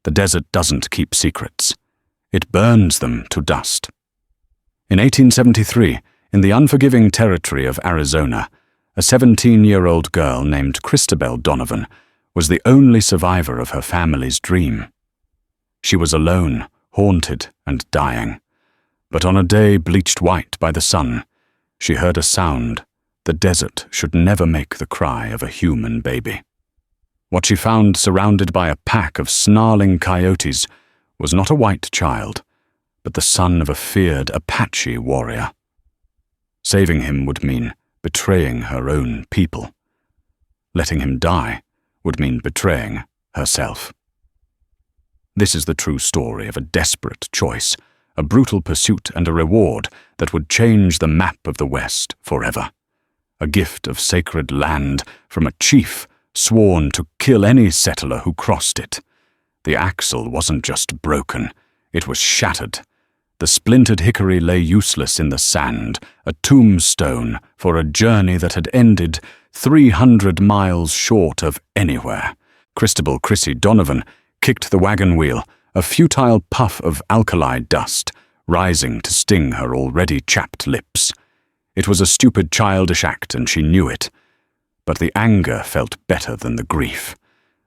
The desert doesn't keep secrets. It burns them to dust. In 1873, in the unforgiving territory of Arizona, a 17-year-old girl named Christabel Donovan was the only survivor of her family's dream. She was alone, haunted and dying. But on a day bleached white by the sun, she heard a sound the desert should never make the cry of a human baby. What she found surrounded by a pack of snarling coyotes was not a white child, but the son of a feared Apache warrior. Saving him would mean betraying her own people. Letting him die would mean betraying herself. This is the true story of a desperate choice, a brutal pursuit and a reward that would change the map of the West forever. A gift of sacred land from a chief sworn to kill any settler who crossed it. The axle wasn't just broken, it was shattered. The splintered hickory lay useless in the sand, a tombstone for a journey that had ended 300 miles short of anywhere. Christabel "Chrissy" Donovan kicked the wagon wheel, a futile puff of alkali dust, rising to sting her already chapped lips. It was a stupid, childish act, and she knew it. But the anger felt better than the grief.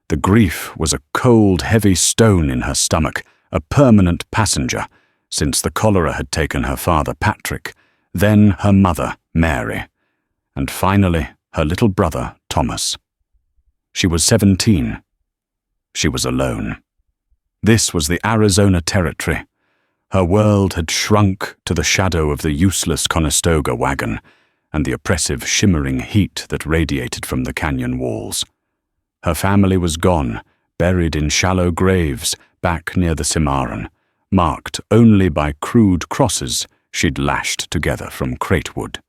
The grief was a cold, heavy stone in her stomach, a permanent passenger, since the cholera had taken her father Patrick, then her mother Mary, and finally her little brother Thomas. She was 17. She was alone. This was the Arizona Territory. Her world had shrunk to the shadow of the useless Conestoga wagon and the oppressive shimmering heat that radiated from the canyon walls. Her family was gone, buried in shallow graves back near the Cimarron, marked only by crude crosses she'd lashed together from cratewood.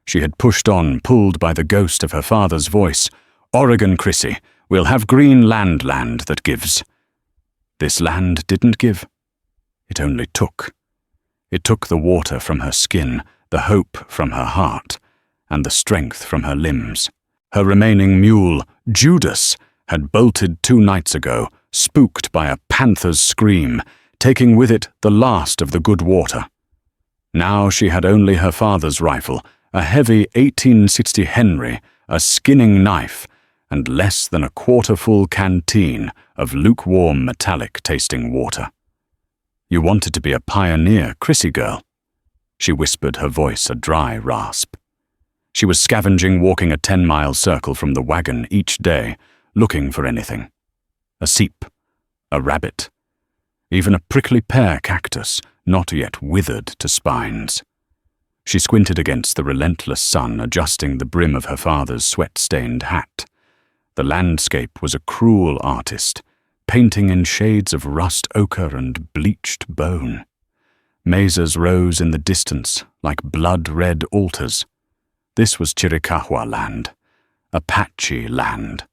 She had pushed on, pulled by the ghost of her father's voice. "Oregon, Chrissy, we'll have green land that gives." This land didn't give. It only took. It took the water from her skin, the hope from her heart, and the strength from her limbs. Her remaining mule, Judas, had bolted 2 nights ago, spooked by a panther's scream, taking with it the last of the good water. Now she had only her father's rifle, a heavy 1860 Henry, a skinning knife, and less than a quarter-full canteen of lukewarm metallic-tasting water. "You wanted to be a pioneer, Chrissy girl," she whispered, her voice a dry rasp. She was scavenging, walking a 10-mile circle from the wagon each day, looking for anything. A seep, a rabbit, even a prickly pear cactus, not yet withered to spines. She squinted against the relentless sun, adjusting the brim of her father's sweat-stained hat. The landscape was a cruel artist, painting in shades of rust ochre and bleached bone. Mesas rose in the distance like blood-red altars. This was Chiricahua land, Apache land.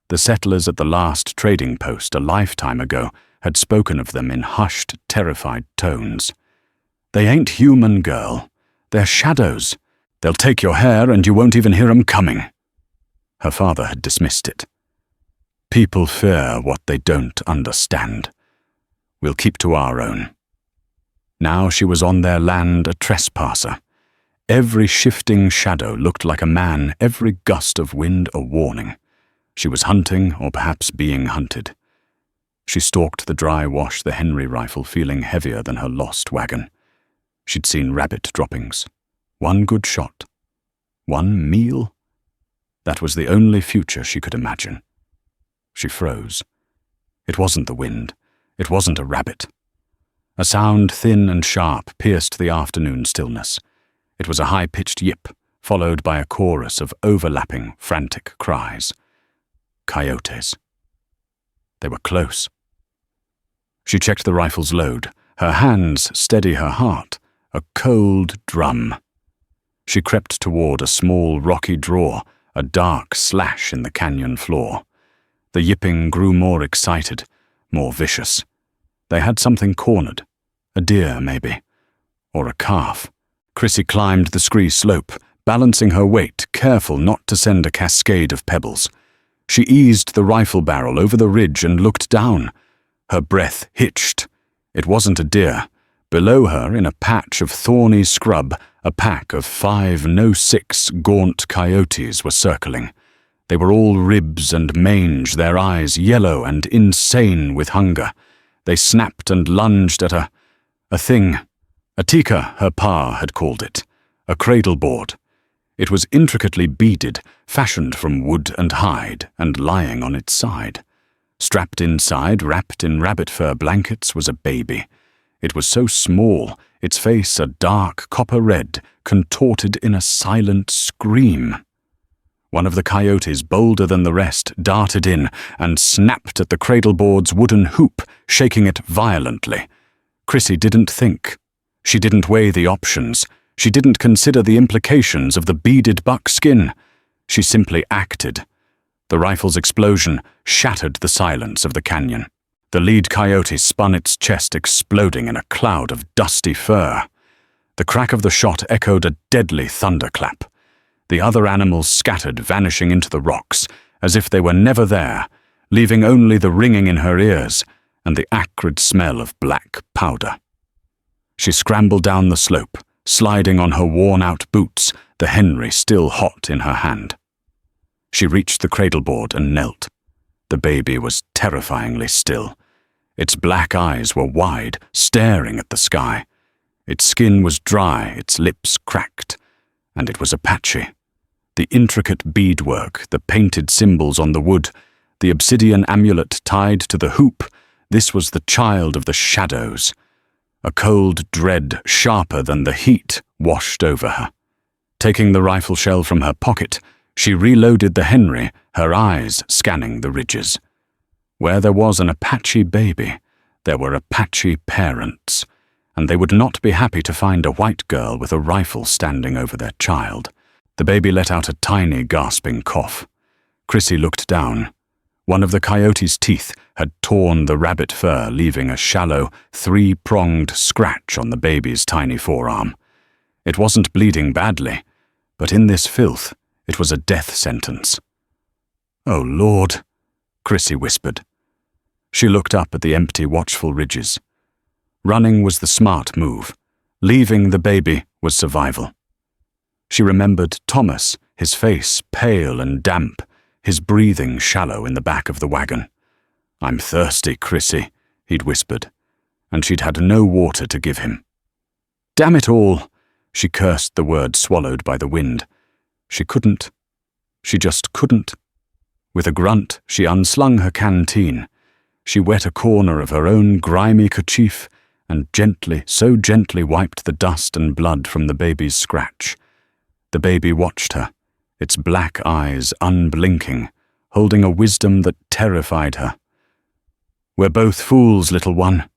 The settlers at the last trading post a lifetime ago had spoken of them in hushed, terrified tones. "They ain't human, girl. They're shadows. They'll take your hair and you won't even hear 'em coming." Her father had dismissed it. "People fear what they don't understand. We'll keep to our own." Now she was on their land, a trespasser. Every shifting shadow looked like a man, every gust of wind a warning. She was hunting, or perhaps being hunted. She stalked the dry wash, the Henry rifle feeling heavier than her lost wagon. She'd seen rabbit droppings. One good shot. One meal. That was the only future she could imagine. She froze. It wasn't the wind. It wasn't a rabbit. A sound thin and sharp pierced the afternoon stillness. It was a high-pitched yip, followed by a chorus of overlapping, frantic cries. Coyotes. They were close. She checked the rifle's load, her hands steady her heart, a cold drum. She crept toward a small rocky draw, a dark slash in the canyon floor. The yipping grew more excited, more vicious. They had something cornered. A deer, maybe. Or a calf. Chrissy climbed the scree slope, balancing her weight, careful not to send a cascade of pebbles. She eased the rifle barrel over the ridge and looked down. Her breath hitched. It wasn't a deer. Below her, in a patch of thorny scrub, a pack of 5, no 6 gaunt coyotes were circling. They were all ribs and mange, their eyes yellow and insane with hunger. They snapped and lunged at a thing. A tika, her pa had called it. A cradle board. It was intricately beaded, fashioned from wood and hide, and lying on its side. Strapped inside, wrapped in rabbit fur blankets, was a baby. It was so small, its face a dark copper red, contorted in a silent scream. One of the coyotes, bolder than the rest, darted in and snapped at the cradleboard's wooden hoop, shaking it violently. Chrissy didn't think. She didn't weigh the options. She didn't consider the implications of the beaded buckskin. She simply acted. The rifle's explosion shattered the silence of the canyon. The lead coyote spun its chest, exploding in a cloud of dusty fur. The crack of the shot echoed a deadly thunderclap. The other animals scattered, vanishing into the rocks, as if they were never there, leaving only the ringing in her ears and the acrid smell of black powder. She scrambled down the slope, sliding on her worn-out boots, the Henry still hot in her hand. She reached the cradleboard and knelt. The baby was terrifyingly still. Its black eyes were wide, staring at the sky. Its skin was dry, its lips cracked, and it was Apache. The intricate beadwork, the painted symbols on the wood, the obsidian amulet tied to the hoop, this was the child of the shadows. A cold dread, sharper than the heat, washed over her. Taking the rifle shell from her pocket, she reloaded the Henry, her eyes scanning the ridges. Where there was an Apache baby, there were Apache parents, and they would not be happy to find a white girl with a rifle standing over their child. The baby let out a tiny, gasping cough. Chrissy looked down. One of the coyote's teeth had torn the rabbit fur, leaving a shallow, 3-pronged scratch on the baby's tiny forearm. It wasn't bleeding badly, but in this filth, it was a death sentence. "Oh, Lord," Chrissy whispered. She looked up at the empty, watchful ridges. Running was the smart move. Leaving the baby was survival. She remembered Thomas, his face pale and damp, his breathing shallow in the back of the wagon. "I'm thirsty, Chrissy," he'd whispered, and she'd had no water to give him. "Damn it all," she cursed, the word swallowed by the wind. She couldn't. She just couldn't. With a grunt, she unslung her canteen. She wet a corner of her own grimy kerchief and gently, so gently wiped the dust and blood from the baby's scratch. The baby watched her, its black eyes unblinking, holding a wisdom that terrified her. "We're both fools, little one,"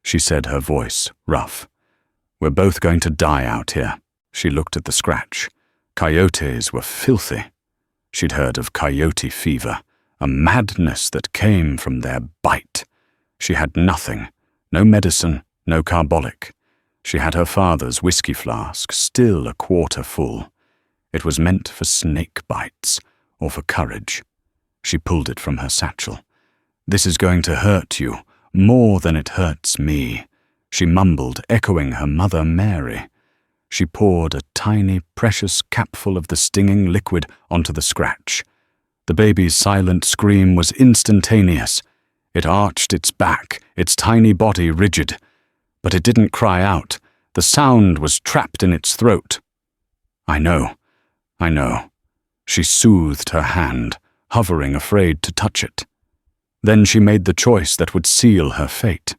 she said, her voice rough. "We're both going to die out here." She looked at the scratch. Coyotes were filthy. She'd heard of coyote fever, a madness that came from their bite. She had nothing, no medicine, no carbolic. She had her father's whiskey flask, still a quarter full. It was meant for snake bites, or for courage. She pulled it from her satchel. "This is going to hurt you, more than it hurts me," she mumbled, echoing her mother Mary. She poured a tiny, precious capful of the stinging liquid onto the scratch. The baby's silent scream was instantaneous. It arched its back, its tiny body rigid. But it didn't cry out. The sound was trapped in its throat. I know. She soothed her hand, hovering, afraid to touch it. Then she made the choice that would seal her fate.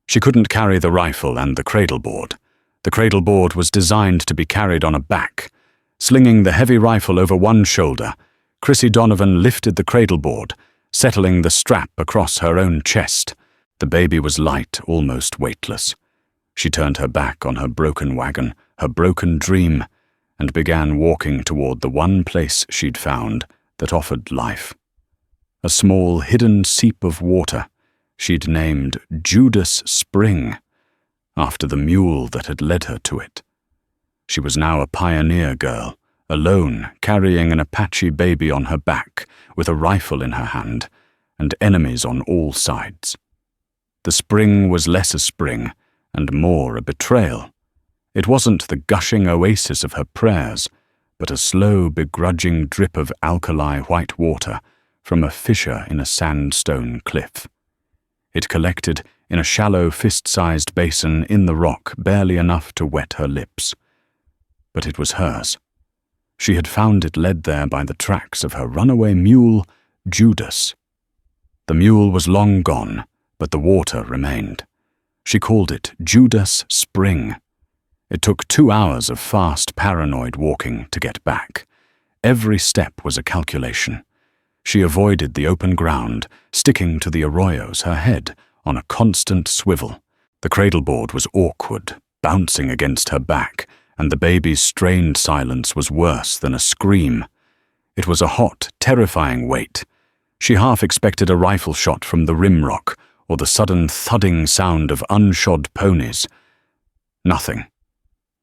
She couldn't carry the rifle and the cradleboard. The cradleboard was designed to be carried on a back. Slinging the heavy rifle over one shoulder, Chrissy Donovan lifted the cradleboard, settling the strap across her own chest. The baby was light, almost weightless. She turned her back on her broken wagon, her broken dream, and began walking toward the one place she'd found that offered life. A small, hidden seep of water she'd named Judas Spring, after the mule that had led her to it. She was now a pioneer girl, alone, carrying an Apache baby on her back, with a rifle in her hand, and enemies on all sides. The spring was less a spring and more a betrayal. It wasn't the gushing oasis of her prayers, but a slow, begrudging drip of alkali white water from a fissure in a sandstone cliff. It collected in a shallow, fist-sized basin in the rock, barely enough to wet her lips. But it was hers. She had found it led there by the tracks of her runaway mule, Judas. The mule was long gone, but the water remained. She called it Judas Spring. It took 2 hours of fast, paranoid walking to get back. Every step was a calculation. She avoided the open ground, sticking to the arroyos, her head on a constant swivel. The cradleboard was awkward, bouncing against her back, and the baby's strained silence was worse than a scream. It was a hot, terrifying wait. She half expected a rifle shot from the rim rock, or the sudden thudding sound of unshod ponies. Nothing.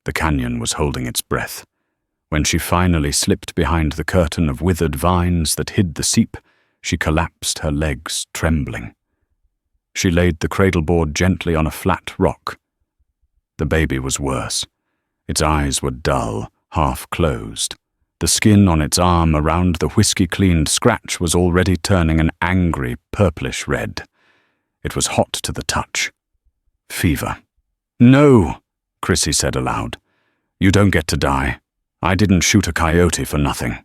The canyon was holding its breath. When she finally slipped behind the curtain of withered vines that hid the seep, she collapsed, her legs trembling. She laid the cradleboard gently on a flat rock. The baby was worse. Its eyes were dull, half-closed. The skin on its arm around the whiskey-cleaned scratch was already turning an angry, purplish red. It was hot to the touch. Fever. "No," Chrissy said aloud. "You don't get to die. I didn't shoot a coyote for nothing."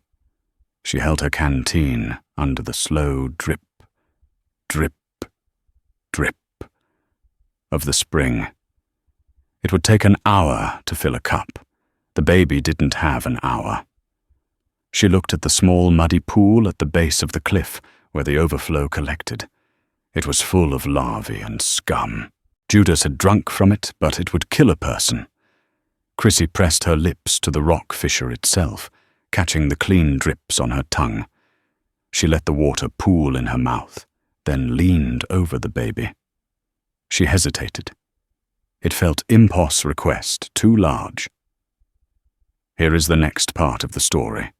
She held her canteen under the slow drip, drip, drip of the spring. It would take an hour to fill a cup. The baby didn't have an hour. She looked at the small muddy pool at the base of the cliff where the overflow collected. It was full of larvae and scum. Judas had drunk from it, but it would kill a person. Chrissy pressed her lips to the rock fissure itself, catching the clean drips on her tongue. She let the water pool in her mouth, then leaned over the baby. She hesitated. It felt impos request too large. Here is the next part of the story.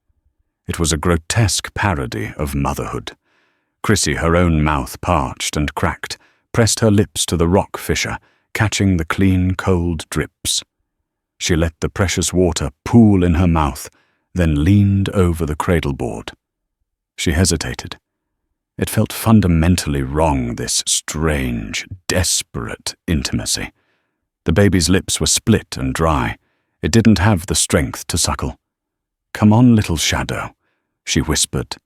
It was a grotesque parody of motherhood. Chrissy, her own mouth parched and cracked, pressed her lips to the rock fissure, catching the clean, cold drips. She let the precious water pool in her mouth, then leaned over the cradleboard. She hesitated. It felt fundamentally wrong, this strange, desperate intimacy. The baby's lips were split and dry. It didn't have the strength to suckle. "Come on, little shadow," she whispered.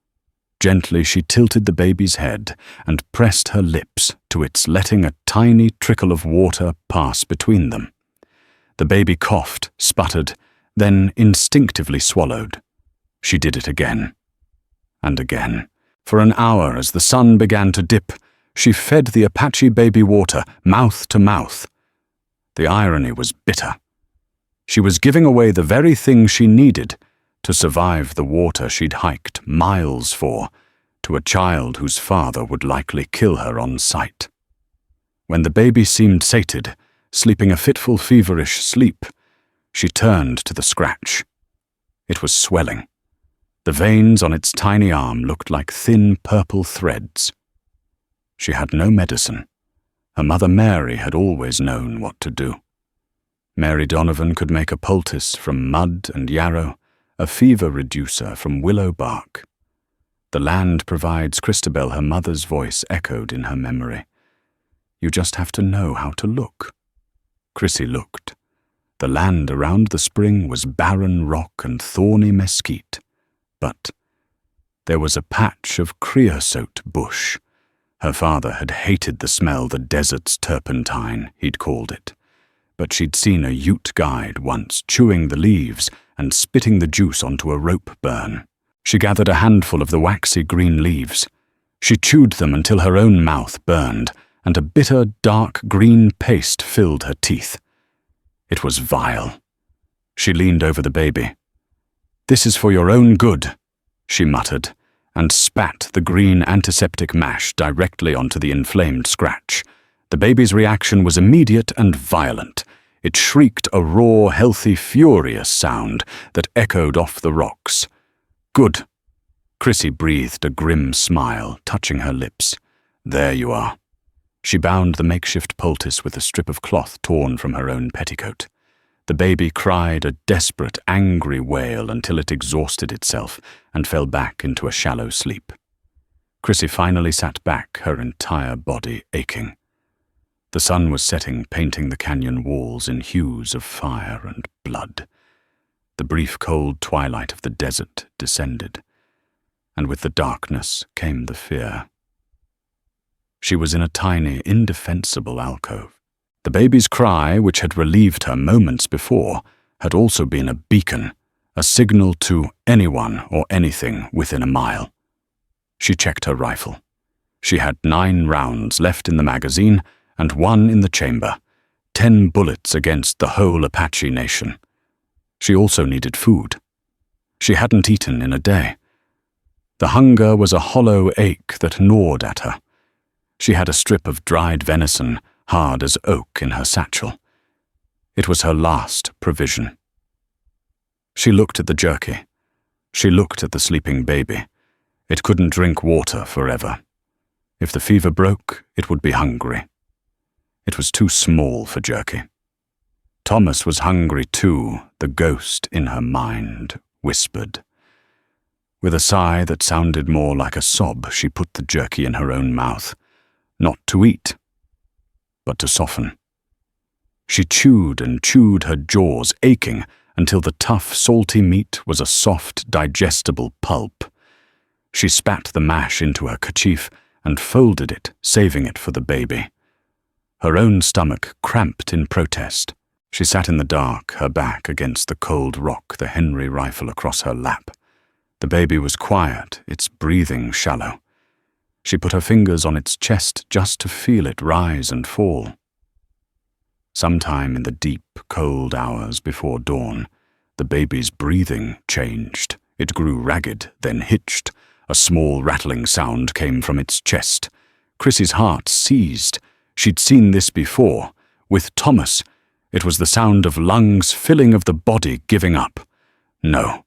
Gently she tilted the baby's head and pressed her lips to its, letting a tiny trickle of water pass between them. The baby coughed, sputtered, then instinctively swallowed. She did it again. And again. For an hour, as the sun began to dip, she fed the Apache baby water, mouth to mouth. The irony was bitter. She was giving away the very thing she needed to survive the water she'd hiked miles for, to a child whose father would likely kill her on sight. When the baby seemed sated, sleeping a fitful, feverish sleep, she turned to the scratch. It was swelling. The veins on its tiny arm looked like thin purple threads. She had no medicine. Her mother Mary had always known what to do. Mary Donovan could make a poultice from mud and yarrow, a fever reducer from willow bark. The land provides Christabel, her mother's voice echoed in her memory. You just have to know how to look. Chrissy looked. The land around the spring was barren rock and thorny mesquite. But there was a patch of creosote bush. Her father had hated the smell, the desert's turpentine, he'd called it. But she'd seen a Ute guide once chewing the leaves and spitting the juice onto a rope burn. She gathered a handful of the waxy green leaves. She chewed them until her own mouth burned, and a bitter, dark green paste filled her teeth. It was vile. She leaned over the baby. "This is for your own good," she muttered, and spat the green antiseptic mash directly onto the inflamed scratch. The baby's reaction was immediate and violent. It shrieked a raw, healthy, furious sound that echoed off the rocks. "Good." Chrissy breathed a grim smile, touching her lips. "There you are. She bound the makeshift poultice with a strip of cloth torn from her own petticoat. The baby cried a desperate, angry wail until it exhausted itself and fell back into a shallow sleep. Chrissy finally sat back, her entire body aching. The sun was setting, painting the canyon walls in hues of fire and blood. The brief cold twilight of the desert descended, and with the darkness came the fear. She was in a tiny, indefensible alcove. The baby's cry, which had relieved her moments before, had also been a beacon, a signal to anyone or anything within a mile. She checked her rifle. She had 9 rounds left in the magazine and 1 in the chamber, 10 bullets against the whole Apache nation. She also needed food. She hadn't eaten in a day. The hunger was a hollow ache that gnawed at her. She had a strip of dried venison, hard as oak, in her satchel. It was her last provision. She looked at the jerky. She looked at the sleeping baby. It couldn't drink water forever. If the fever broke, it would be hungry. It was too small for jerky. Thomas was hungry too, the ghost in her mind whispered. With a sigh that sounded more like a sob, she put the jerky in her own mouth. Not to eat, but to soften. She chewed and chewed, her jaws aching, until the tough, salty meat was a soft, digestible pulp. She spat the mash into her kerchief and folded it, saving it for the baby. Her own stomach cramped in protest. She sat in the dark, her back against the cold rock, the Henry rifle across her lap. The baby was quiet, its breathing shallow. She put her fingers on its chest just to feel it rise and fall. Sometime in the deep, cold hours before dawn, the baby's breathing changed. It grew ragged, then hitched. A small rattling sound came from its chest. Chrissy's heart seized. She'd seen this before. With Thomas, it was the sound of lungs filling, of the body giving up. No.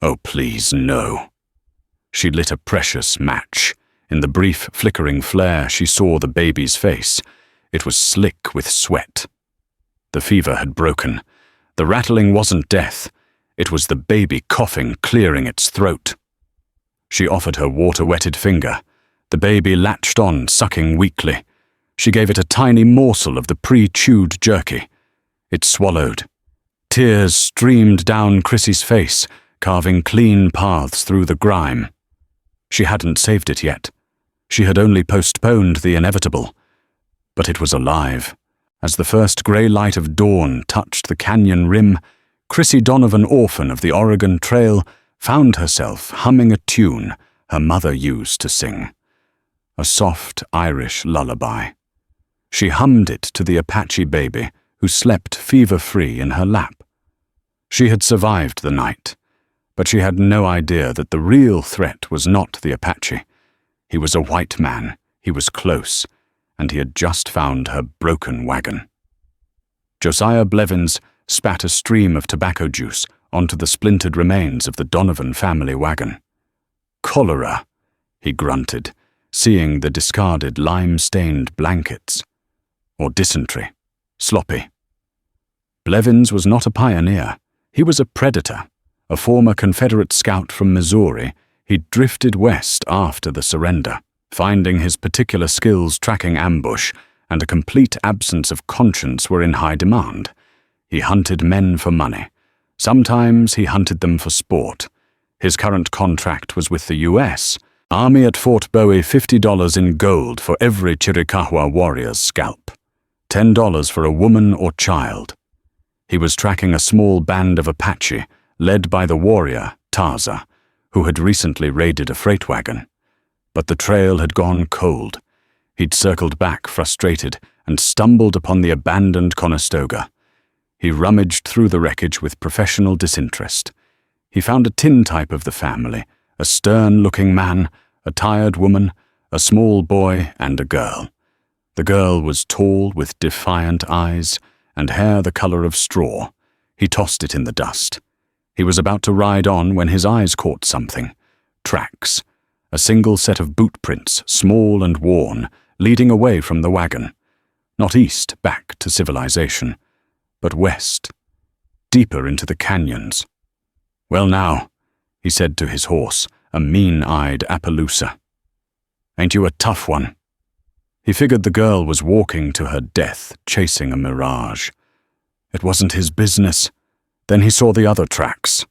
Oh, please, no. She lit a precious match. In the brief, flickering flare, she saw the baby's face. It was slick with sweat. The fever had broken. The rattling wasn't death. It was the baby coughing, clearing its throat. She offered her water-wetted finger. The baby latched on, sucking weakly. She gave it a tiny morsel of the pre-chewed jerky. It swallowed. Tears streamed down Chrissy's face, carving clean paths through the grime. She hadn't saved it yet. She had only postponed the inevitable. But it was alive. As the first grey light of dawn touched the canyon rim, Chrissy Donovan, orphan of the Oregon Trail, found herself humming a tune her mother used to sing. A soft Irish lullaby. She hummed it to the Apache baby, who slept fever-free in her lap. She had survived the night, but she had no idea that the real threat was not the Apache. He was a white man, he was close, and he had just found her broken wagon. Josiah Blevins spat a stream of tobacco juice onto the splintered remains of the Donovan family wagon. Cholera, he grunted, seeing the discarded lime-stained blankets. Or dysentery. Sloppy. Blevins was not a pioneer. He was a predator. A former Confederate scout from Missouri, he'd drifted west after the surrender, finding his particular skills tracking ambush and a complete absence of conscience were in high demand. He hunted men for money. Sometimes he hunted them for sport. His current contract was with the U.S. Army at Fort Bowie, $50 in gold for every Chiricahua warrior's scalp. $10 for a woman or child. He was tracking a small band of Apache, led by the warrior, Taza, who had recently raided a freight wagon. But the trail had gone cold. He'd circled back, frustrated, and stumbled upon the abandoned Conestoga. He rummaged through the wreckage with professional disinterest. He found a tintype of the family, a stern-looking man, a tired woman, a small boy, and a girl. The girl was tall, with defiant eyes, and hair the color of straw. He tossed it in the dust. He was about to ride on when his eyes caught something. Tracks. A single set of boot prints, small and worn, leading away from the wagon. Not east, back to civilization, but west, deeper into the canyons. "Well now," he said to his horse, a mean-eyed Appaloosa. "Ain't you a tough one?" He figured the girl was walking to her death, chasing a mirage. It wasn't his business. Then he saw the other tracks.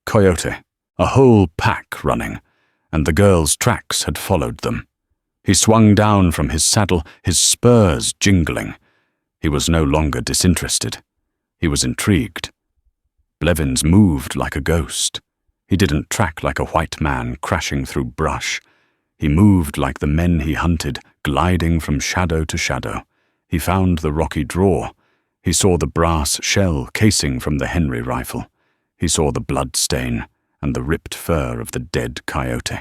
Coyote, a whole pack running, and the girl's tracks had followed them. He swung down from his saddle, his spurs jingling. He was no longer disinterested. He was intrigued. Blevins moved like a ghost. He didn't track like a white man crashing through brush. He moved like the men he hunted, gliding from shadow to shadow. He found the rocky draw. He saw the brass shell casing from the Henry rifle. He saw the blood stain and the ripped fur of the dead coyote.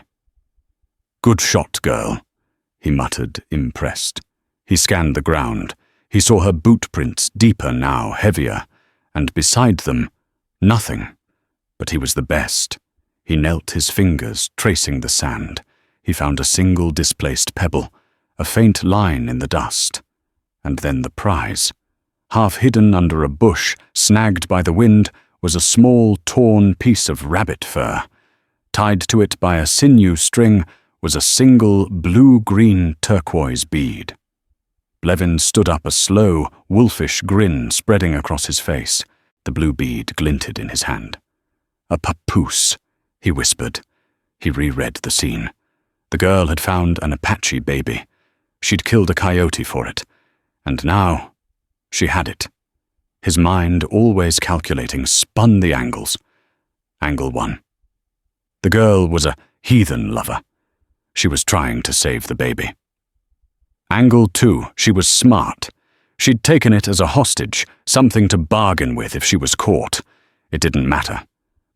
"Good shot, girl," he muttered, impressed. He scanned the ground. He saw her boot prints, deeper now, heavier, and beside them, nothing. But he was the best. He knelt his fingers, tracing the sand. He found a single displaced pebble, a faint line in the dust. And then the prize. Half hidden under a bush, snagged by the wind, was a small, torn piece of rabbit fur. Tied to it by a sinew string was a single blue-green turquoise bead. Blevins stood up, a slow, wolfish grin spreading across his face. The blue bead glinted in his hand. "A papoose," he whispered. He reread the scene. The girl had found an Apache baby. She'd killed a coyote for it. And now she had it. His mind, always calculating, spun the angles. Angle 1. The girl was a heathen lover. She was trying to save the baby. Angle 2. She was smart. She'd taken it as a hostage, something to bargain with if she was caught. It didn't matter.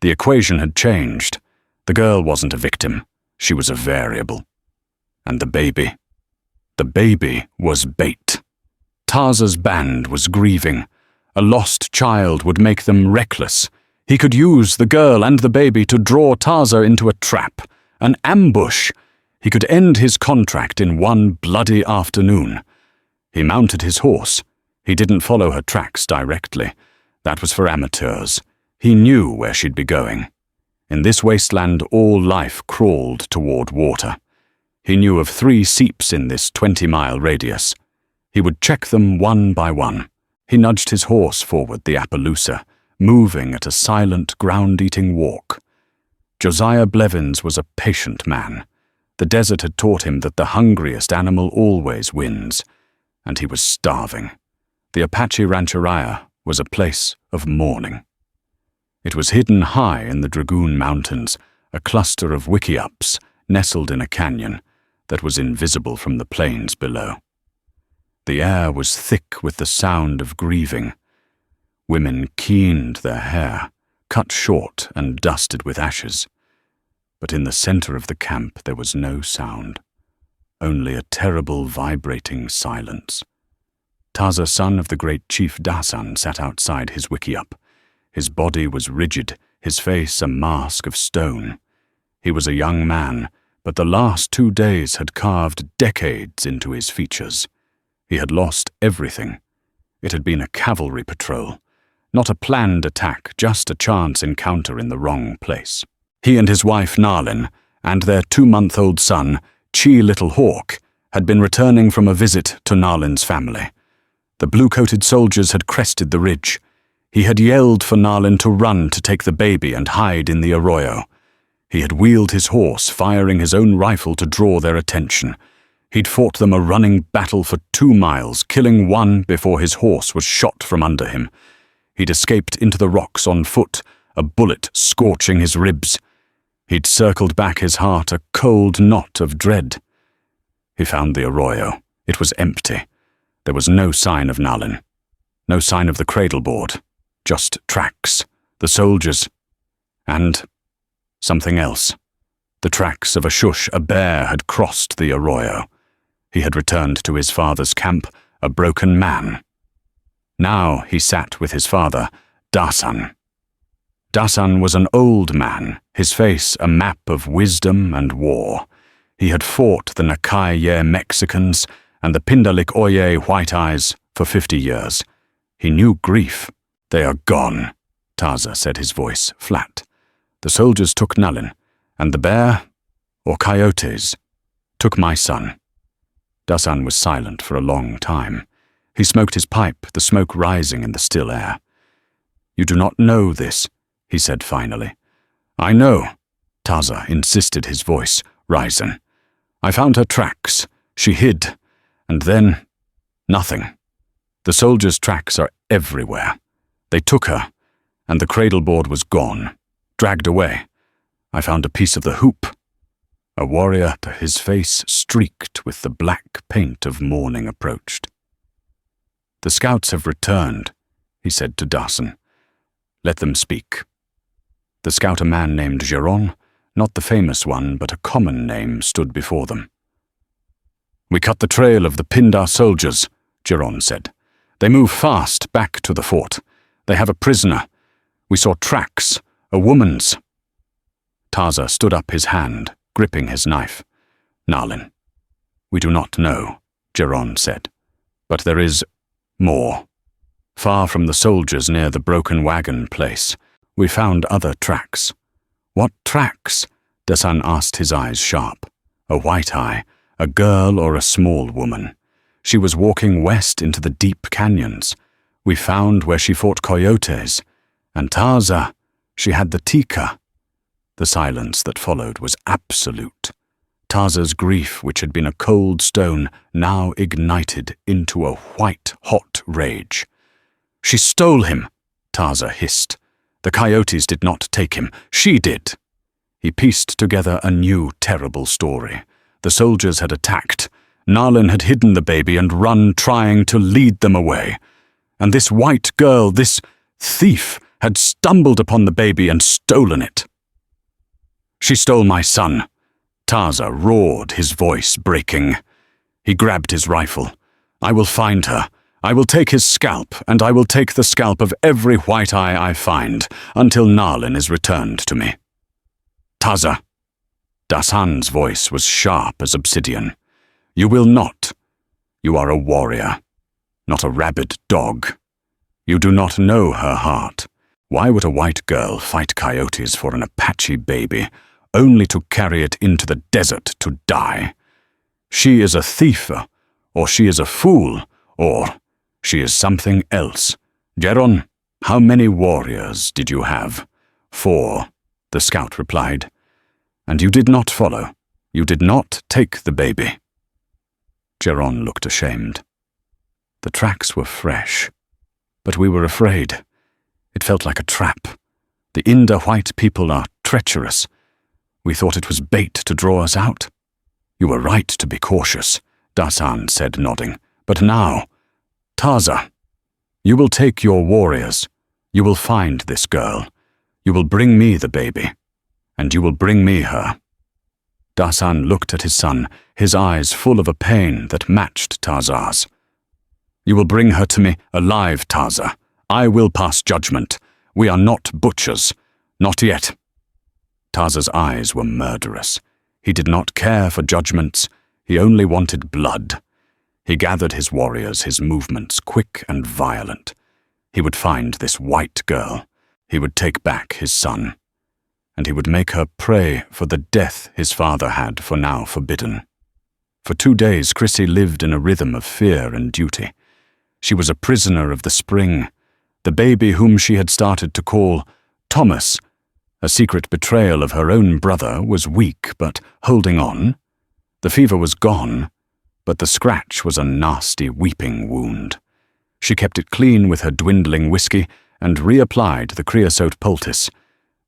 The equation had changed. The girl wasn't a victim. She was a variable. And the baby? The baby was bait. Taza's band was grieving. A lost child would make them reckless. He could use the girl and the baby to draw Taza into a trap, an ambush. He could end his contract in one bloody afternoon. He mounted his horse. He didn't follow her tracks directly. That was for amateurs. He knew where she'd be going. In this wasteland, all life crawled toward water. He knew of 3 seeps in this 20-mile radius. He would check them one by one. He nudged his horse forward the Appaloosa, moving at a silent, ground-eating walk. Josiah Blevins was a patient man. The desert had taught him that the hungriest animal always wins, and he was starving. The Apache Rancheria was a place of mourning. It was hidden high in the Dragoon Mountains, a cluster of wickiups nestled in a canyon that was invisible from the plains below. The air was thick with the sound of grieving. Women keened their hair, cut short and dusted with ashes. But in the center of the camp there was no sound, only a terrible vibrating silence. Taza, son of the great chief Dasan, sat outside his wickiup. His body was rigid, his face a mask of stone. He was a young man, but the last 2 days had carved decades into his features. He had lost everything. It had been a cavalry patrol, not a planned attack, just a chance encounter in the wrong place. He and his wife Narlin, and their 2-month-old son, Chi Little Hawk, had been returning from a visit to Narlin's family. The blue-coated soldiers had crested the ridge. He had yelled for Narlin to run to take the baby and hide in the arroyo. He had wheeled his horse, firing his own rifle to draw their attention. He'd fought them a running battle for 2 miles, killing one before his horse was shot from under him. He'd escaped into the rocks on foot, a bullet scorching his ribs. He'd circled back his heart a cold knot of dread. He found the arroyo. It was empty. There was no sign of Narlin. No sign of the cradle board. Just tracks, the soldiers, and something else. The tracks of a shush. A bear had crossed the arroyo. He had returned to his father's camp, a broken man. Now he sat with his father, Dasan. Dasan was an old man, his face a map of wisdom and war. He had fought the Nakai Mexicans, and the Pindalik Oye white eyes for 50 years. He knew grief. They are gone, Taza said, his voice flat. The soldiers took Nalin, and the bear, or Coyotes, took my son. Dasan was silent for a long time. He smoked his pipe, the smoke rising in the still air. You do not know this, he said finally. I know, Taza insisted, his voice rising. I found her tracks. She hid. And then, nothing. The soldiers' tracks are everywhere. They took her, and the cradle board was gone, dragged away. I found a piece of the hoop. A warrior, his face streaked with the black paint of mourning, approached. The scouts have returned, he said to Dasan. Let them speak. The scout, a man named Geron, not the famous one, but a common name, stood before them. We cut the trail of the Pindar soldiers, Geron said. They move fast back to the fort. They have a prisoner. We saw tracks, a woman's. Taza stood up, his hand, gripping his knife. Nalin. We do not know, Geron said. But there is more. Far from the soldiers near the broken wagon place, we found other tracks. What tracks? Dasan asked, his eyes sharp. A white eye, a girl or a small woman. She was walking west into the deep canyons. We found where she fought Coyotes. And Taza, she had the tika. The silence that followed was absolute. Taza's grief, which had been a cold stone, now ignited into a white-hot rage. She stole him, Taza hissed. The Coyotes did not take him. She did. He pieced together a new, terrible story. The soldiers had attacked. Nalin had hidden the baby and run, trying to lead them away. And this white girl, this thief, had stumbled upon the baby and stolen it. She stole my son. Taza roared, his voice breaking. He grabbed his rifle. I will find her. I will take his scalp, and I will take the scalp of every white eye I find, until Nalin is returned to me. Taza. Dasan's voice was sharp as obsidian. You will not. You are a warrior, not a rabid dog. You do not know her heart. Why would a white girl fight Coyotes for an Apache baby, only to carry it into the desert to die? She is a thief, or she is a fool, or she is something else. Geron, how many warriors did you have? 4, the scout replied. And you did not follow. You did not take the baby. Geron looked ashamed. The tracks were fresh, but we were afraid. It felt like a trap. The Inda white people are treacherous. We thought it was bait to draw us out. You were right to be cautious, Dasan said, nodding. But now, Taza, you will take your warriors. You will find this girl. You will bring me the baby, and you will bring me her. Dasan looked at his son, his eyes full of a pain that matched Taza's. You will bring her to me alive, Taza. I will pass judgment. We are not butchers. Not yet. Taza's eyes were murderous. He did not care for judgments. He only wanted blood. He gathered his warriors, his movements quick and violent. He would find this white girl. He would take back his son. And he would make her pray for the death his father had for now forbidden. For 2 days, Chrissy lived in a rhythm of fear and duty. She was a prisoner of the spring, the baby whom she had started to call Thomas. A secret betrayal of her own brother was weak, but holding on. The fever was gone, but the scratch was a nasty weeping wound. She kept it clean with her dwindling whiskey and reapplied the creosote poultice,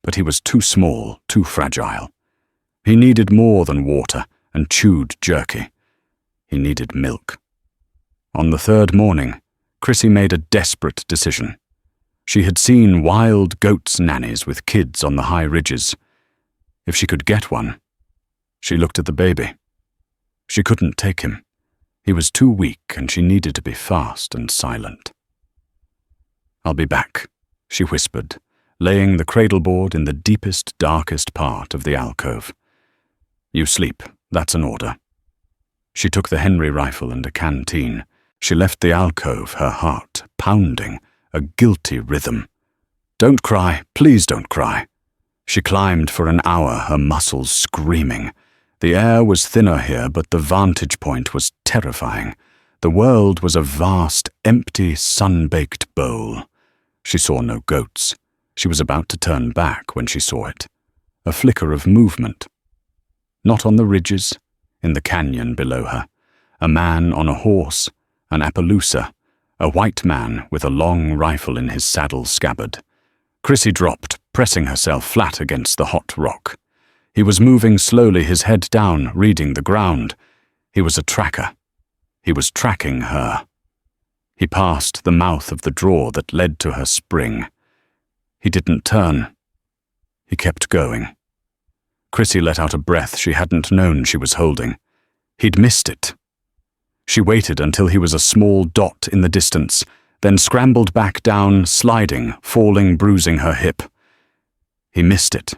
but he was too small, too fragile. He needed more than water and chewed jerky. He needed milk. On the 3rd morning, Chrissy made a desperate decision. She had seen wild goats' nannies with kids on the high ridges. If she could get one. She looked at the baby. She couldn't take him. He was too weak, and she needed to be fast and silent. I'll be back, she whispered, laying the cradle board in the deepest, darkest part of the alcove. You sleep, that's an order. She took the Henry rifle and a canteen. She left the alcove, her heart pounding, a guilty rhythm. "Don't cry, please don't cry." She climbed for an hour, her muscles screaming. The air was thinner here, but the vantage point was terrifying. The world was a vast, empty, sun-baked bowl. She saw no goats. She was about to turn back when she saw it. A flicker of movement. Not on the ridges, in the canyon below her. A man on a horse, an Appaloosa, a white man with a long rifle in his saddle scabbard. Chrissy dropped, pressing herself flat against the hot rock. He was moving slowly, his head down, reading the ground. He was a tracker. He was tracking her. He passed the mouth of the drawer that led to her spring. He didn't turn. He kept going. Chrissy let out a breath she hadn't known she was holding. He'd missed it. She waited until he was a small dot in the distance, then scrambled back down, sliding, falling, bruising her hip. He missed it.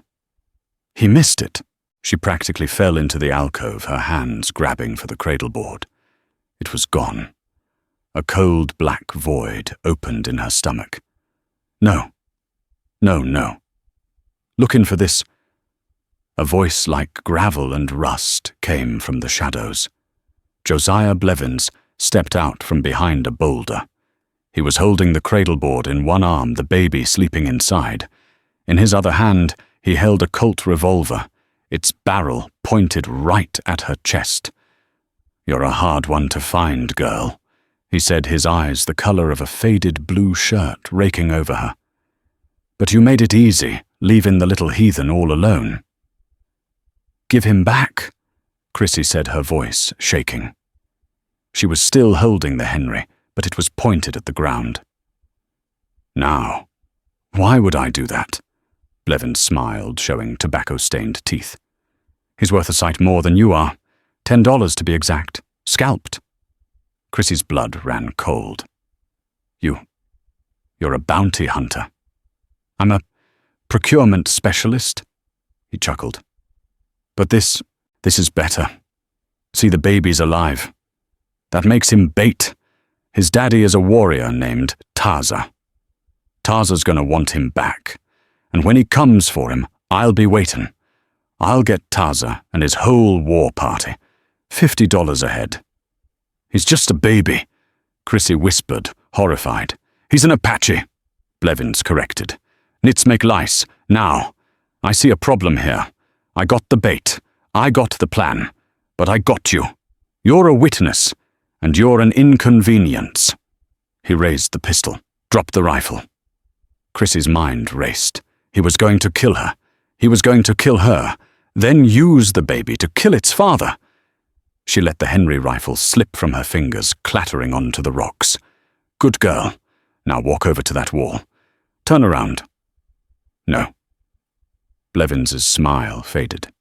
He missed it. She practically fell into the alcove, her hands grabbing for the cradleboard. It was gone. A cold black void opened in her stomach. No. No, no. Looking for this. A voice like gravel and rust came from the shadows. Josiah Blevins stepped out from behind a boulder. He was holding the cradleboard in one arm, the baby sleeping inside. In his other hand, he held a Colt revolver, its barrel pointed right at her chest. "You're a hard one to find, girl," he said, his eyes the color of a faded blue shirt raking over her. "But you made it easy, leaving the little heathen all alone." "Give him back," Chrissy said, her voice shaking. She was still holding the Henry, but it was pointed at the ground. "Now, why would I do that?" Blevins smiled, showing tobacco-stained teeth. "He's worth a sight more than you are. $10 to be exact. Scalped." Chrissy's blood ran cold. You're a bounty hunter." "I'm a procurement specialist," he chuckled. "But this is better. See, the baby's alive. That makes him bait. His daddy is a warrior named Taza. Taza's gonna want him back. And when he comes for him, I'll be waiting. I'll get Taza and his whole war party. $50 a head." "He's just a baby," Chrissy whispered, horrified. "He's an Apache," Blevins corrected. "Nits make lice. Now, I see a problem here. I got the bait. I got the plan. But I got you. You're a witness, and you're an inconvenience." He raised the pistol, dropped the rifle. Chrissy's mind raced. He was going to kill her. He was going to kill her, then use the baby to kill its father. She let the Henry rifle slip from her fingers, clattering onto the rocks. "Good girl. Now walk over to that wall. Turn around." "No." Blevins's smile faded.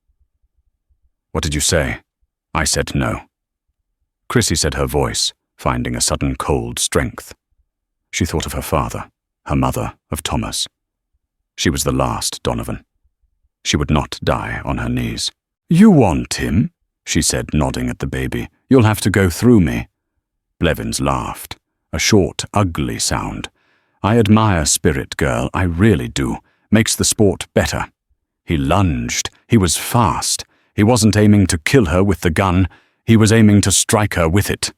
"What did you say?" I said no. Chrissy said, her voice finding a sudden cold strength. She thought of her father, her mother, of Thomas. She was the last Donovan. She would not die on her knees. "You want him?" she said, nodding at the baby. "You'll have to go through me." Blevins laughed, a short, ugly sound. "I admire spirit, girl, I really do. Makes the sport better." He lunged. He was fast. He wasn't aiming to kill her with the gun. He was aiming to strike her with it.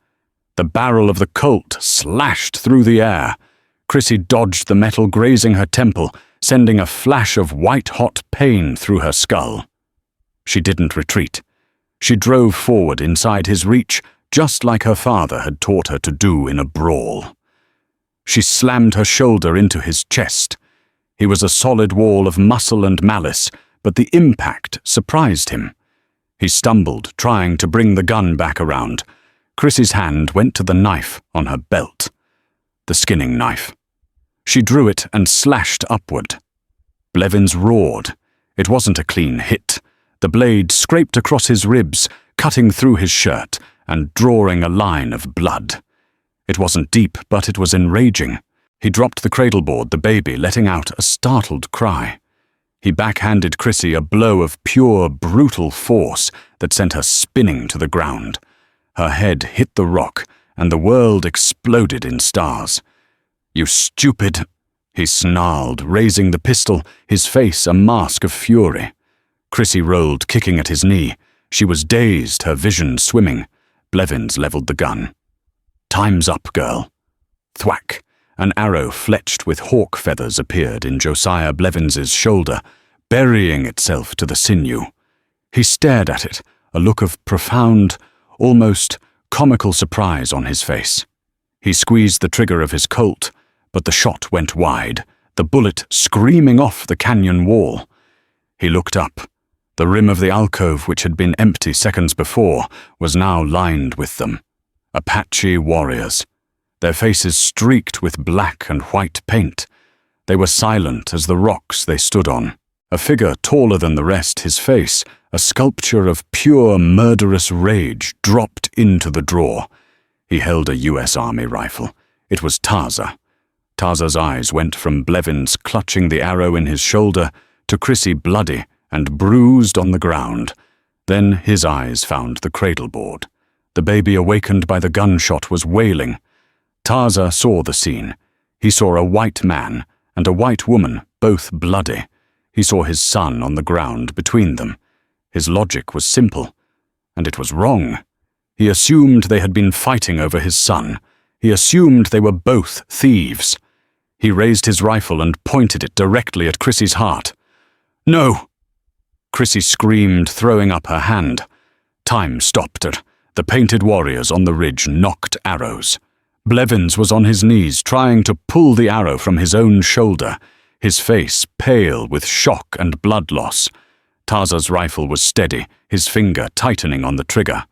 The barrel of the Colt slashed through the air. Chrissy dodged the metal, grazing her temple, sending a flash of white-hot pain through her skull. She didn't retreat. She drove forward inside his reach, just like her father had taught her to do in a brawl. She slammed her shoulder into his chest. He was a solid wall of muscle and malice, but the impact surprised him. He stumbled, trying to bring the gun back around. Chrissy's hand went to the knife on her belt. The skinning knife. She drew it and slashed upward. Blevins roared. It wasn't a clean hit. The blade scraped across his ribs, cutting through his shirt and drawing a line of blood. It wasn't deep, but it was enraging. He dropped the cradleboard, the baby letting out a startled cry. He backhanded Chrissy a blow of pure, brutal force that sent her spinning to the ground. Her head hit the rock, and the world exploded in stars. "You stupid," he snarled, raising the pistol, his face a mask of fury. Chrissy rolled, kicking at his knee. She was dazed, her vision swimming. Blevins leveled the gun. "Time's up, girl." Thwack! An arrow fletched with hawk feathers appeared in Josiah Blevins's shoulder, burying itself to the sinew. He stared at it, a look of profound, almost comical surprise on his face. He squeezed the trigger of his Colt, but the shot went wide, the bullet screaming off the canyon wall. He looked up. The rim of the alcove, which had been empty seconds before, was now lined with them. Apache warriors. Their faces streaked with black and white paint. They were silent as the rocks they stood on. A figure taller than the rest, his face, a sculpture of pure murderous rage, dropped into the drawer. He held a U.S. Army rifle. It was Taza. Taza's eyes went from Blevins clutching the arrow in his shoulder to Chrissy bloody and bruised on the ground. Then his eyes found the cradleboard. The baby awakened by the gunshot was wailing. Taza saw the scene. He saw a white man and a white woman, both bloody. He saw his son on the ground between them. His logic was simple, and it was wrong. He assumed they had been fighting over his son. He assumed they were both thieves. He raised his rifle and pointed it directly at Chrissy's heart. "No!" Chrissy screamed, throwing up her hand. Time stopped her. The painted warriors on the ridge knocked arrows. Blevins was on his knees, trying to pull the arrow from his own shoulder, his face pale with shock and blood loss. Taza's rifle was steady, his finger tightening on the trigger.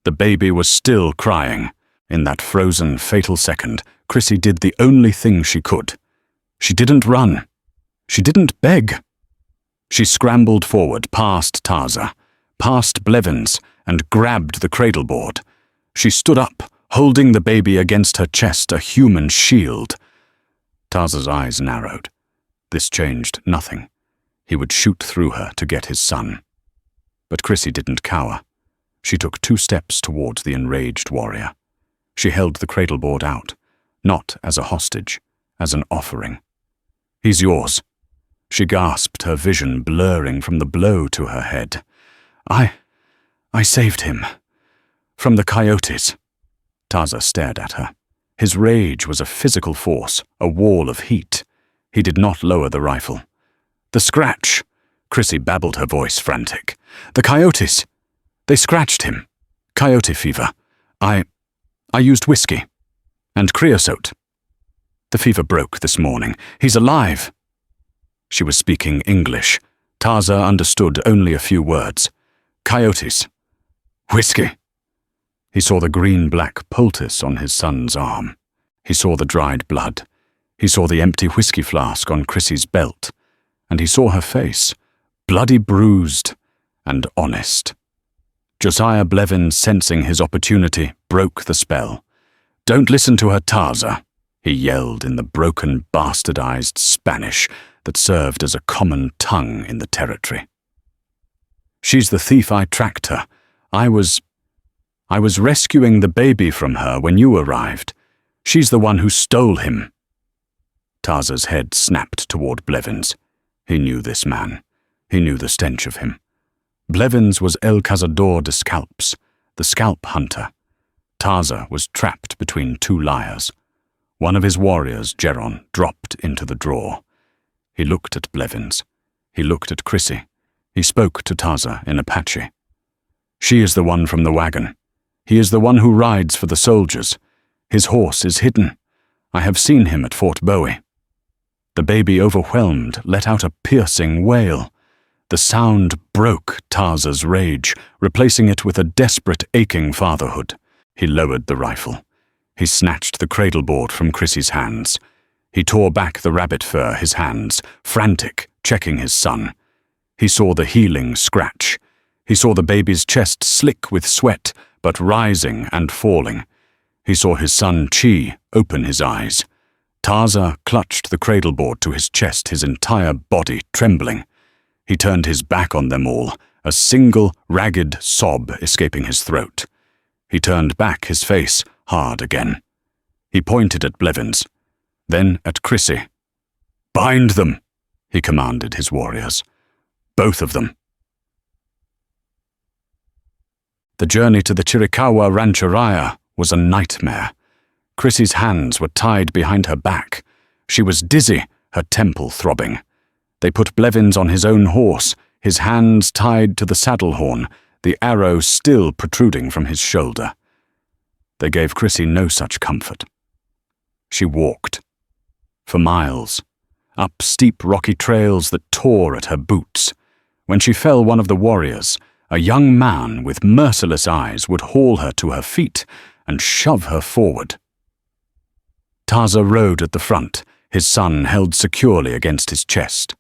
The baby was still crying. In that frozen, fatal second, Chrissy did the only thing she could. She didn't run. She didn't beg. She scrambled forward past Taza, past Blevins, and grabbed the cradleboard. She stood up, holding the baby against her chest, a human shield. Taza's eyes narrowed. This changed nothing. He would shoot through her to get his son. But Chrissy didn't cower. She took 2 steps towards the enraged warrior. She held the cradleboard out, not as a hostage, as an offering. "He's yours." She gasped, her vision blurring from the blow to her head. I saved him. From the Coyotes." Taza stared at her. His rage was a physical force, a wall of heat. He did not lower the rifle. "The scratch," Chrissy babbled, her voice frantic. "The Coyotes. They scratched him. Coyote fever. I used whiskey. And creosote. The fever broke this morning. He's alive." She was speaking English. Taza understood only a few words. "Coyotes. Whiskey." He saw the green-black poultice on his son's arm. He saw the dried blood. He saw the empty whiskey flask on Chrissy's belt. And he saw her face, bloody bruised and honest. Josiah Blevins, sensing his opportunity, broke the spell. "Don't listen to her, Taza," he yelled in the broken, bastardized Spanish that served as a common tongue in the territory. "She's the thief. I tracked her. I was rescuing the baby from her when you arrived. She's the one who stole him." Taza's head snapped toward Blevins. He knew this man. He knew the stench of him. Blevins was El Cazador de Scalps, the scalp hunter. Taza was trapped between 2 liars. One of his warriors, Geron, dropped into the drawer. He looked at Blevins. He looked at Chrissy. He spoke to Taza in Apache. "She is the one from the wagon. He is the one who rides for the soldiers. His horse is hidden. I have seen him at Fort Bowie." The baby, overwhelmed, let out a piercing wail. The sound broke Taza's rage, replacing it with a desperate, aching fatherhood. He lowered the rifle. He snatched the cradleboard from Chrissy's hands. He tore back the rabbit fur, his hands, frantic, checking his son. He saw the healing scratch. He saw the baby's chest slick with sweat, but rising and falling. He saw his son, Chi, open his eyes. Taza clutched the cradleboard to his chest, his entire body trembling. He turned his back on them all, a single, ragged sob escaping his throat. He turned back, his face hard again. He pointed at Blevins, then at Chrissy. "Bind them," he commanded his warriors. "Both of them." The journey to the Chiricahua Rancheria was a nightmare. Chrissy's hands were tied behind her back. She was dizzy, her temple throbbing. They put Blevins on his own horse, his hands tied to the saddle horn, the arrow still protruding from his shoulder. They gave Chrissy no such comfort. She walked. For miles. Up steep rocky trails that tore at her boots. When she fell, one of the warriors, a young man with merciless eyes, would haul her to her feet and shove her forward. Taza rode at the front, his son held securely against his chest.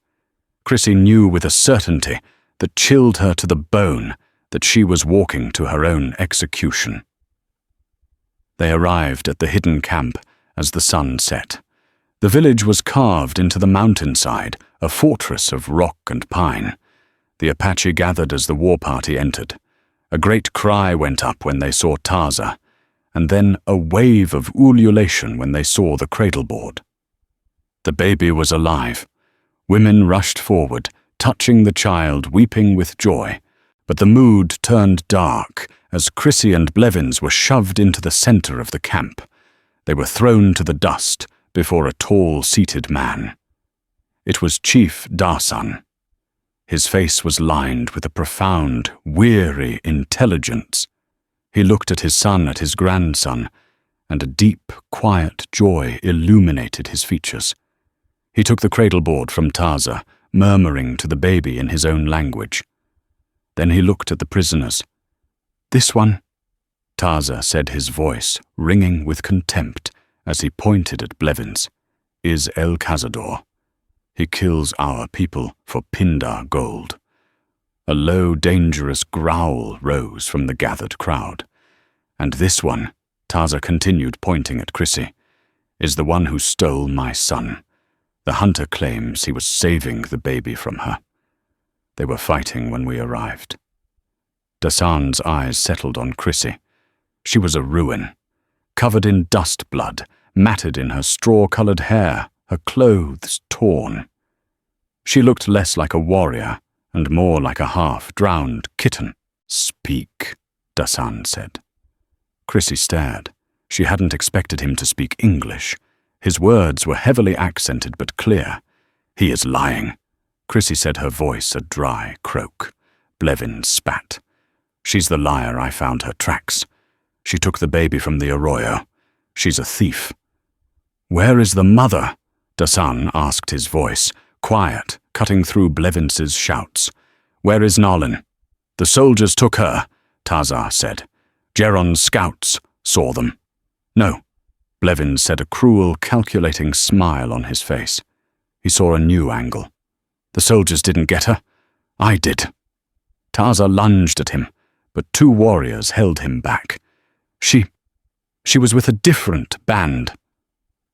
Chrissy knew with a certainty that chilled her to the bone that she was walking to her own execution. They arrived at the hidden camp as the sun set. The village was carved into the mountainside, a fortress of rock and pine. The Apache gathered as the war party entered. A great cry went up when they saw Taza, and then a wave of ululation when they saw the cradleboard. The baby was alive. Women rushed forward, touching the child, weeping with joy, but the mood turned dark as Chrissy and Blevins were shoved into the center of the camp. They were thrown to the dust before a tall, seated man. It was Chief Dasan. His face was lined with a profound, weary intelligence. He looked at his son, at his grandson, and a deep, quiet joy illuminated his features. He took the cradleboard from Taza, murmuring to the baby in his own language. Then he looked at the prisoners. "This one," Taza said, his voice ringing with contempt as he pointed at Blevins, "is El Cazador. He kills our people for Pindar gold." A low, dangerous growl rose from the gathered crowd. "And this one," Taza continued, pointing at Chrissy, "is the one who stole my son. The hunter claims he was saving the baby from her. They were fighting when we arrived." Dasan's eyes settled on Chrissy. She was a ruin, covered in dust blood, matted in her straw-colored hair, her clothes torn. She looked less like a warrior and more like a half-drowned kitten. "Speak," Dasan said. Chrissy stared. She hadn't expected him to speak English. His words were heavily accented but clear. "He is lying," Chrissy said, her voice a dry croak. Blevins spat. "She's the liar. I found her tracks. She took the baby from the arroyo. She's a thief." "Where is the mother?" Dasan asked, his voice quiet, cutting through Blevins's shouts. "Where is Snarling?" "The soldiers took her," Taza said. "Geron's scouts saw them." "No," Blevins said, a cruel, calculating smile on his face. He saw a new angle. "The soldiers didn't get her. I did." Taza lunged at him, but two warriors held him back. She was with a different band."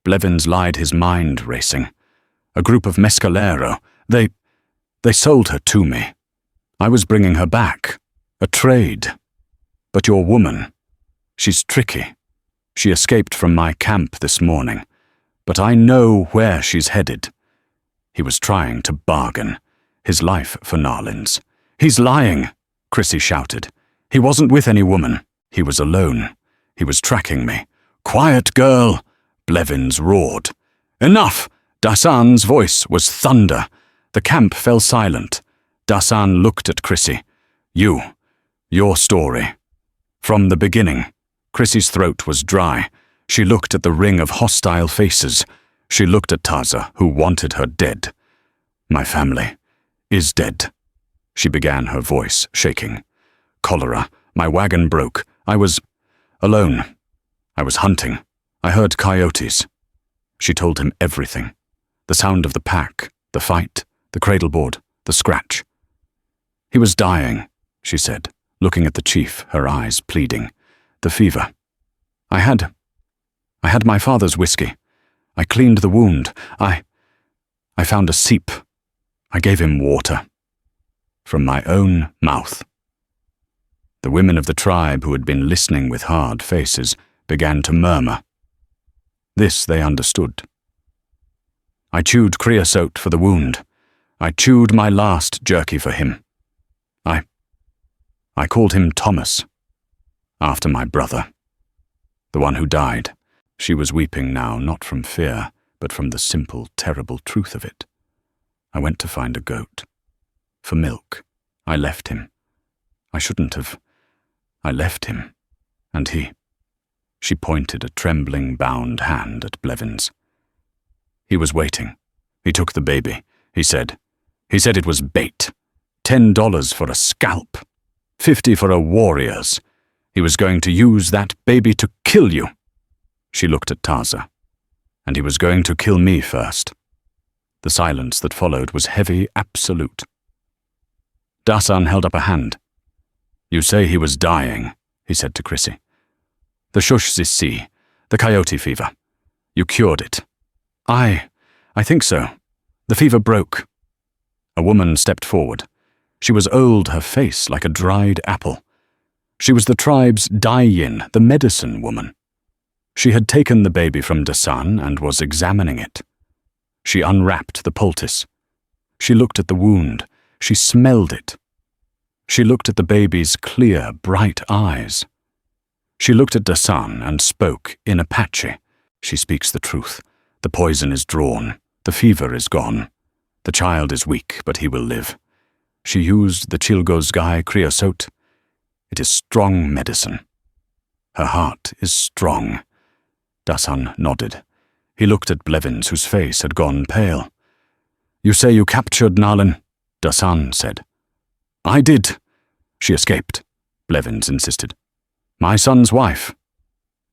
Blevins lied, his mind racing. "A group of mescalero. They sold her to me. I was bringing her back. A trade. But your woman, she's tricky. She escaped from my camp this morning, but I know where she's headed." He was trying to bargain. His life for Narlin's. "He's lying," Chrissy shouted. "He wasn't with any woman. He was alone. He was tracking me." "Quiet, girl," Blevins roared. "Enough!" Dasan's voice was thunder. The camp fell silent. Dasan looked at Chrissy. Your story. From the beginning." Chrissy's throat was dry. She looked at the ring of hostile faces. She looked at Taza, who wanted her dead. "My family is dead," she began, her voice shaking. "Cholera. My wagon broke. I was alone. I was hunting. I heard coyotes." She told him everything. The sound of the pack, the fight, the cradleboard, the scratch. "He was dying," she said, looking at the chief, her eyes pleading. "The fever. I had my father's whiskey. I cleaned the wound. I found a seep. I gave him water. From my own mouth." The women of the tribe who had been listening with hard faces began to murmur. This they understood. I chewed creosote for the wound. I chewed my last jerky for him. I called him Thomas, after my brother, the one who died. She was weeping now, not from fear, but from the simple, terrible truth of it. I went to find a goat. For milk. I left him. I shouldn't have. I left him. And he. She pointed a trembling, bound hand at Blevins. He was waiting. He took the baby. He said it was bait. $10 for a scalp. $50 for a warrior's. He was going to use that baby to kill you. She looked at Taza. And he was going to kill me first. The silence that followed was heavy, absolute. Dasan held up a hand. You say he was dying, he said to Chrissy. The shush-zisi, the coyote fever. You cured it. I think so. The fever broke. A woman stepped forward. She was old, her face like a dried apple. She was the tribe's Dayin, the medicine woman. She had taken the baby from Dasan and was examining it. She unwrapped the poultice. She looked at the wound. She smelled it. She looked at the baby's clear, bright eyes. She looked at Dasan and spoke in Apache. She speaks the truth. The poison is drawn. The fever is gone. The child is weak, but he will live. She used the Chilgozgai creosote. It is strong medicine. Her heart is strong. Dasan nodded. He looked at Blevins, whose face had gone pale. You say you captured Nalin? Dasan said. I did. She escaped, Blevins insisted. My son's wife.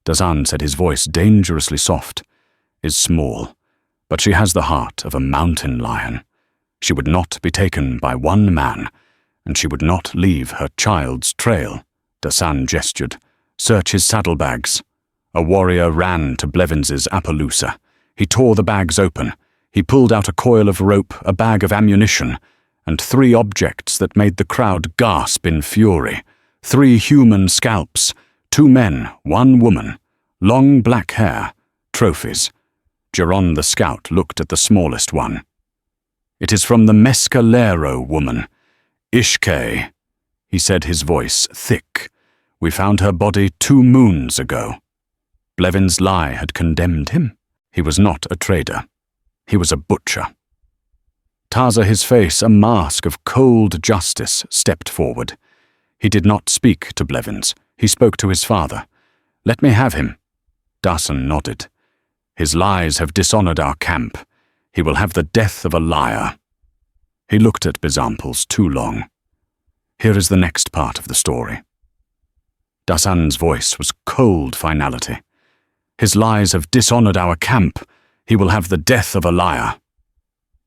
Dasan said, his voice dangerously soft, is small, but she has the heart of a mountain lion. She would not be taken by one man, and she would not leave her child's trail. Dasan gestured. Search his saddlebags. A warrior ran to Blevins's Appaloosa. He tore the bags open. He pulled out a coil of rope, a bag of ammunition, and 3 objects that made the crowd gasp in fury. 3 human scalps, 2 men, 1 woman, long black hair, trophies. Geron the scout looked at the smallest one. It is from the Mescalero woman, Ishke, he said, his voice thick. We found her body 2 moons ago. Blevin's lie had condemned him. He was not a trader. He was a butcher. Taza, his face a mask of cold justice, stepped forward. He did not speak to Blevins. He spoke to his father. Let me have him. Dasan nodded. His lies have dishonored our camp. He will have the death of a liar. He looked at Bizamples too long. Here is the next part of the story. Dasan's voice was cold finality. His lies have dishonored our camp. He will have the death of a liar.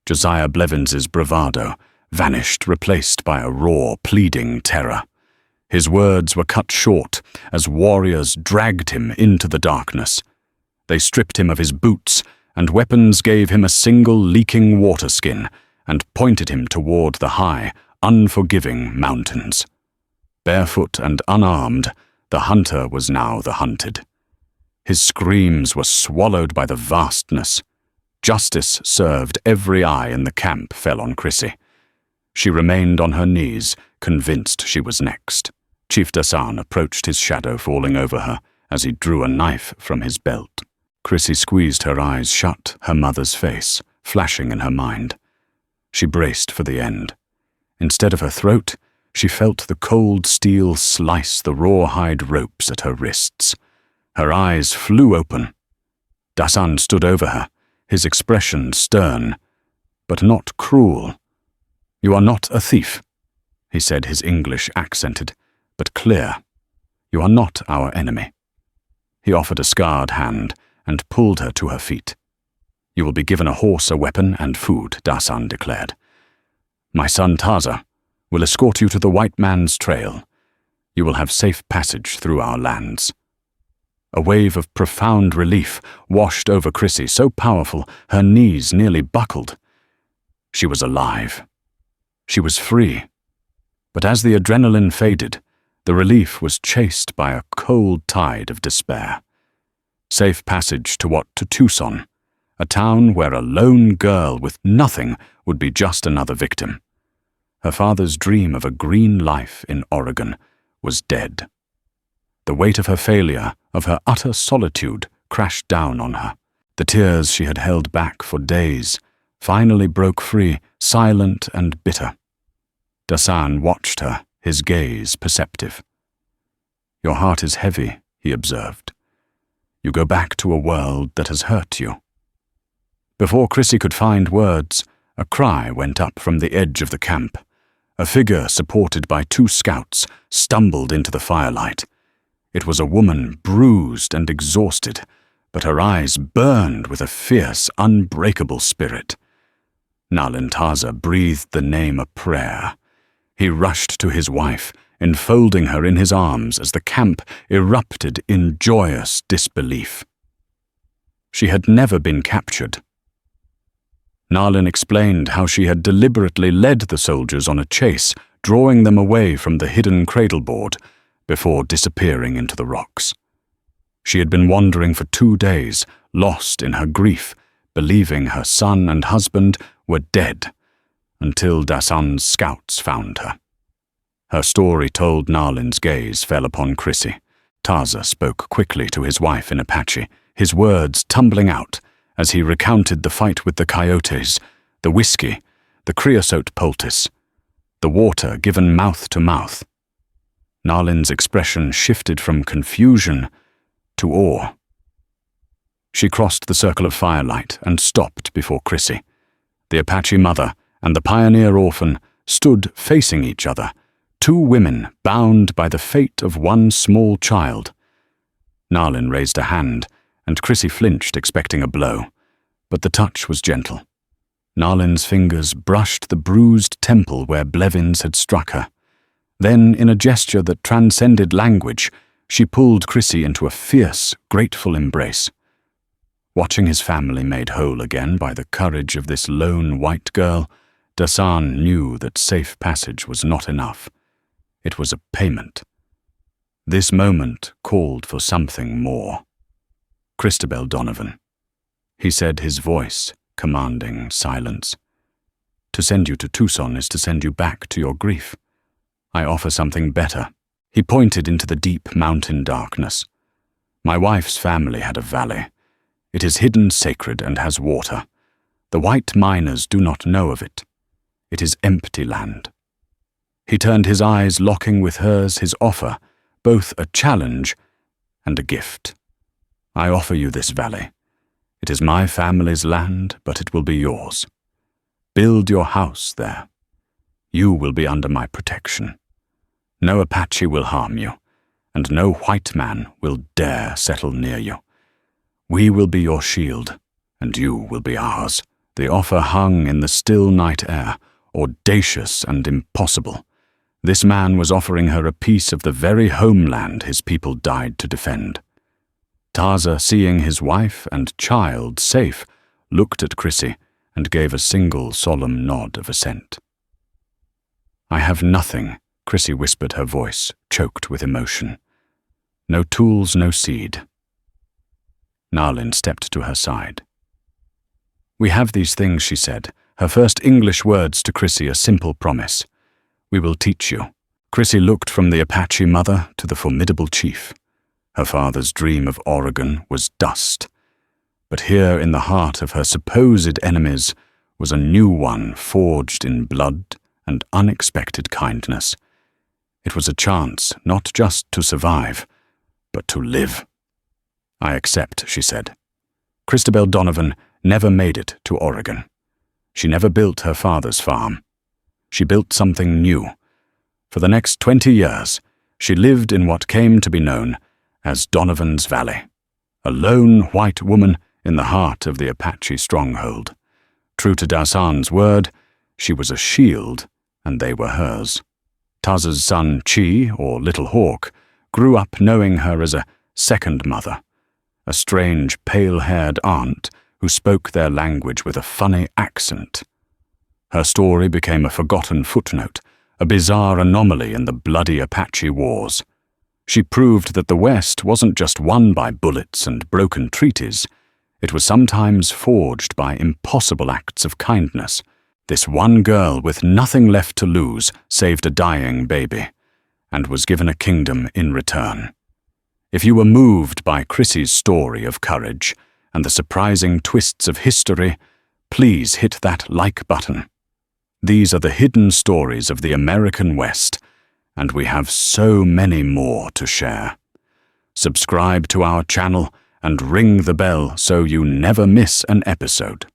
Josiah Blevins's bravado vanished, replaced by a raw, pleading terror. His words were cut short as warriors dragged him into the darkness. They stripped him of his boots, and weapons gave him a single leaking water skin and pointed him toward the high, unforgiving mountains. Barefoot and unarmed, the hunter was now the hunted. His screams were swallowed by the vastness. Justice served. Every eye in the camp fell on Chrissy. She remained on her knees, convinced she was next. Chief Dasan approached his shadow falling over her as he drew a knife from his belt. Chrissy squeezed her eyes shut, her mother's face flashing in her mind. She braced for the end. Instead of her throat, she felt the cold steel slice the rawhide ropes at her wrists. Her eyes flew open. Dasan stood over her, his expression stern, but not cruel. You are not a thief, he said, his English accented, but clear. You are not our enemy. He offered a scarred hand and pulled her to her feet. You will be given a horse, a weapon, and food, Dasan declared. My son Taza will escort you to the white man's trail. You will have safe passage through our lands. A wave of profound relief washed over Chrissy, so powerful her knees nearly buckled. She was alive. She was free. But as the adrenaline faded, The relief was chased by a cold tide of despair. Safe passage to Tucson, a town where a lone girl with nothing would be just another victim. Her father's dream of a green life in Oregon was dead. The weight of her failure, of her utter solitude, crashed down on her. The tears she had held back for days finally broke free, silent and bitter. Dasan watched her, his gaze perceptive. "Your heart is heavy," he observed. "You go back to a world that has hurt you." Before Chrissy could find words, a cry went up from the edge of the camp. A figure supported by 2 scouts stumbled into the firelight. It was a woman, bruised and exhausted, but her eyes burned with a fierce, unbreakable spirit. Nalin Taza breathed the name a prayer. He rushed to his wife, enfolding her in his arms as the camp erupted in joyous disbelief. She had never been captured. Nalin explained how she had deliberately led the soldiers on a chase, drawing them away from the hidden cradleboard before disappearing into the rocks. She had been wandering for 2 days, lost in her grief, believing her son and husband were dead, until Dasan's scouts found her. Her story told, Nalin's gaze fell upon Chrissy. Taza spoke quickly to his wife in Apache, his words tumbling out as he recounted the fight with the Coyotes, the whiskey, the creosote poultice, the water given mouth to mouth. Nalin's expression shifted from confusion to awe. She crossed the circle of firelight and stopped before Chrissy. The Apache mother and the pioneer orphan stood facing each other, 2 women bound by the fate of one small child. Nalin raised a hand, and Chrissy flinched, expecting a blow, but the touch was gentle. Nalin's fingers brushed the bruised temple where Blevins had struck her. Then, in a gesture that transcended language, she pulled Chrissy into a fierce, grateful embrace. Watching his family made whole again by the courage of this lone white girl, Dasan knew that safe passage was not enough. It was a payment. This moment called for something more. "Christabel Donovan," he said, his voice commanding silence. "To send you to Tucson is to send you back to your grief. I offer something better." He pointed into the deep mountain darkness. "My wife's family had a valley. It is hidden sacred and has water. The white miners do not know of it. It is empty land." He turned his eyes, locking with hers, his offer, both a challenge and a gift. "I offer you this valley. It is my family's land, but it will be yours. Build your house there. You will be under my protection. No Apache will harm you, and no white man will dare settle near you. We will be your shield, and you will be ours." The offer hung in the still night air, audacious and impossible. This man was offering her a piece of the very homeland his people died to defend. Taza, seeing his wife and child safe, looked at Chrissy and gave a single solemn nod of assent. "I have nothing," Chrissy whispered, her voice choked with emotion. "No tools, no seed." Nalin stepped to her side. "We have these things," she said, her first English words to Chrissy a simple promise. "We will teach you." Chrissy looked from the Apache mother to the formidable chief. Her father's dream of Oregon was dust. But here in the heart of her supposed enemies was a new one forged in blood and unexpected kindness. It was a chance not just to survive, but to live. "I accept," she said. Christabel Donovan never made it to Oregon. She never built her father's farm. She built something new. For the next 20 years, she lived in what came to be known as Donovan's Valley, a lone white woman in the heart of the Apache stronghold. True to Dasan's word, she was a shield, and they were hers. Taza's son, Chi, or Little Hawk, grew up knowing her as a second mother, a strange, pale-haired aunt who spoke their language with a funny accent. Her story became a forgotten footnote, a bizarre anomaly in the bloody Apache wars. She proved that the West wasn't just won by bullets and broken treaties. It was sometimes forged by impossible acts of kindness. This one girl with nothing left to lose saved a dying baby, and was given a kingdom in return. If you were moved by Chrissy's story of courage and the surprising twists of history, please hit that like button. These are the hidden stories of the American West, and we have so many more to share. Subscribe to our channel and ring the bell so you never miss an episode.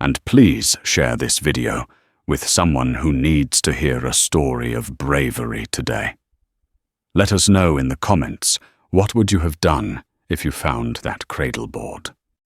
And please share this video with someone who needs to hear a story of bravery today. Let us know in the comments, what would you have done if you found that cradle board?